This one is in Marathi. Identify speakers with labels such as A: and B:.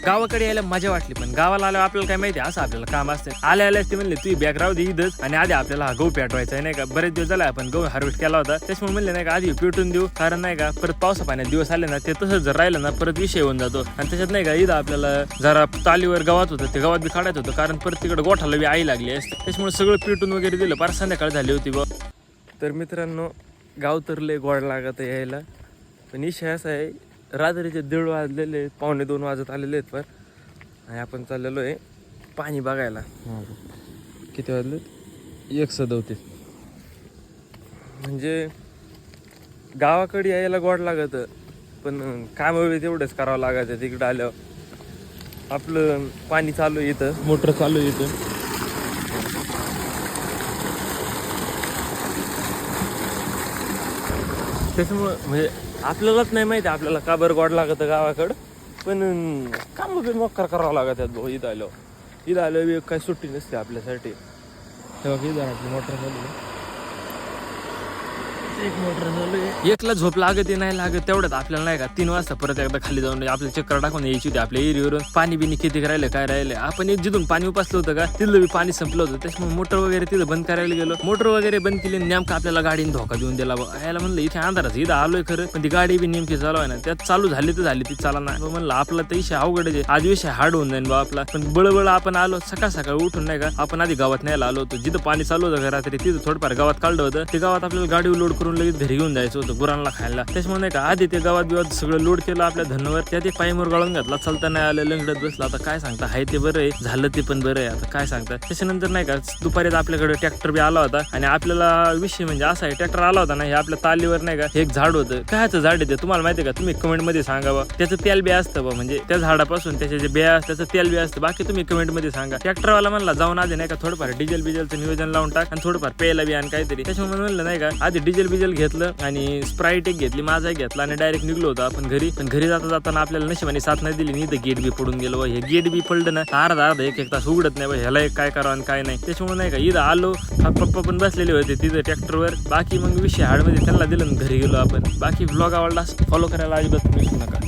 A: गावाकडे यायला मजा वाटली, पण गावाला आल्यावर आपल्याला काय माहिती असं आपल्याला काम असते. आल्यास ते म्हणले तू बॅग राहू दे इथंच आणि आधी आपल्याला हा गहू पेटवायचा आहे नाही का. बरेच दिवस झाला आपण गहू हार्वेस्ट केला होता, त्याच्यामुळे म्हणले नाही का आधी पेटून देऊ, कारण नाही का परत पावसा पाण्यात दिवस आले ना ते तसंच जर राहिलं ना परत विषय होऊन जातो. आणि त्याच्यात नाही का इथं आपल्याला जरा तालीवर गावात होतं ते गावात बी काढायचं होतं, कारण परत तिकडे गोठाला बी आई लागली असते, त्याच्यामुळे सगळं पेटून वगैरे दिलं. फार संध्याकाळ झाली होती बा. तर मित्रांनो गाव तर लय गोड लागत यायला, पण विषय असा आहे रात्रीचे 1:30 वाजलेले, 1:45 वाजत आलेले आहेत पर, आणि आपण चाललेलो आहे पाणी बघायला. किती वाजले 1:37. म्हणजे गावाकडे यायला गोड लागत, पण काम तेवढंच करावं लागत. तिकडं आल्यावर आपलं पाणी चालू आहे इथं, मोटर चालू आहे इथं. त्याच्यामुळं म्हणजे आपल्यालाच नाही माहिती आपल्याला का बरं गोड लागतं गावाकडं, पण काम बी मोकार करावं लागत भाऊ. इथं आलो काही सुट्टी नसते आपल्यासाठी. तेव्हा इथं आपली मोटर चालू आहे, एक मोटर चालू आहे. एकला झोप लागत नाही लागत तेवढ्यात आपल्याला नाही का 3 वाजता परत एकदा खाली जाऊन आपल्या चक्कर टाकून यायची होती आपल्या एरियावरून. पाणी बिनी किती राहिलं काय राहिलं, आपण एक जिथून पाणी उपसलं होतं का तिथलं बी पाणी संपलं होतं, त्याच्यामुळे मोटर वगैरे तिथं बंद करायला गेलो. मोटर वगैरे बंद केली, नेमकं आपल्याला गाडीने धोका देऊन दिला. यायला म्हणलं इथे अंधाराच, इथं आलोय खरं, पण ती गाडी बी नेमकी चालू आहे ना, त्यात चालू झाली तर झाली ती चाला ना. म्हणलं आपला तर विषय अवघड आहे, आज विषय हार्ड होऊन जाईल बा आपला. पण बळबळ आपण आलो सकाळ सकाळी उठून नाही का, आपण आधी गावात न्यायला आलो होतो. जिथं पाणी चालू होतं रात्री तिथं थोडंफार गावात काढलं होतं. ते गावात आपल्याला गाडी लोड करून लगेच घरी घेऊन जायचं होतं गुरांना खायला. त्याच्यामुळे नाही का आधी ते गावात बिवात सगळं लोड केलं आपल्या धनवर, त्यात एक पायमोर गाळून घातला, चालता नाही आलं, लंगडत बसला. आता काय सांगता, हाय ते बरं आहे, झालं ते पण बरं आहे. आता काय सांगता. त्याच्यानंतर नाही का दुपारी आपल्याकडे ट्रॅक्टर बी आला होता, आणि आपल्याला विषय म्हणजे असा आहे, ट्रॅक्टर आला होता ना, हे आपल्या तालीवर नाही का एक झाड होतं. कायचं झाड आहे ते तुम्हाला माहिती आहे का, तुम्ही कमेंट मध्ये सांगा बा. त्याचं तेल बी असतं बा, म्हणजे त्या झाडापासून त्याचे जे बिया त्याचं तेल बी असतं. बाकी तुम्ही कमेंट मध्ये सांगा. ट्रॅक्टरवाला म्हणला जाऊन आधी नाही का थोडंफार डिझेल बिझेलचं नियोजन लावून टाक आणि थोडंफार प्यायला बी आणि काहीतरी. त्याच्यामुळे म्हणलं नाही का आधी डिझेल बिझेल घेतलं आणि स्प्राईट एक घेतली, माझा एक घेतला आणि डायरेक्ट निघलो होतो आपण घरी. पण घरी जाताना आपल्याला नशिबाने साथ नाही दिली, इथं गेट बी पडून गेलो. हे गेट बी पडलं ना अर्धा एक तास उघडत नाही, ह्याला एक काय करावं आणि काय नाही. त्याच्यामुळे नाही का इथं आलो, पप्पा पण बसलेले होते तिथं ट्रॅक्टरवर. बाकी मग विषय हार्डमध्ये त्यांना दिलं घरी गेलो आपण. बाकी ब्लॉग आवडला फॉलो करायला अजिबात विसरू नका.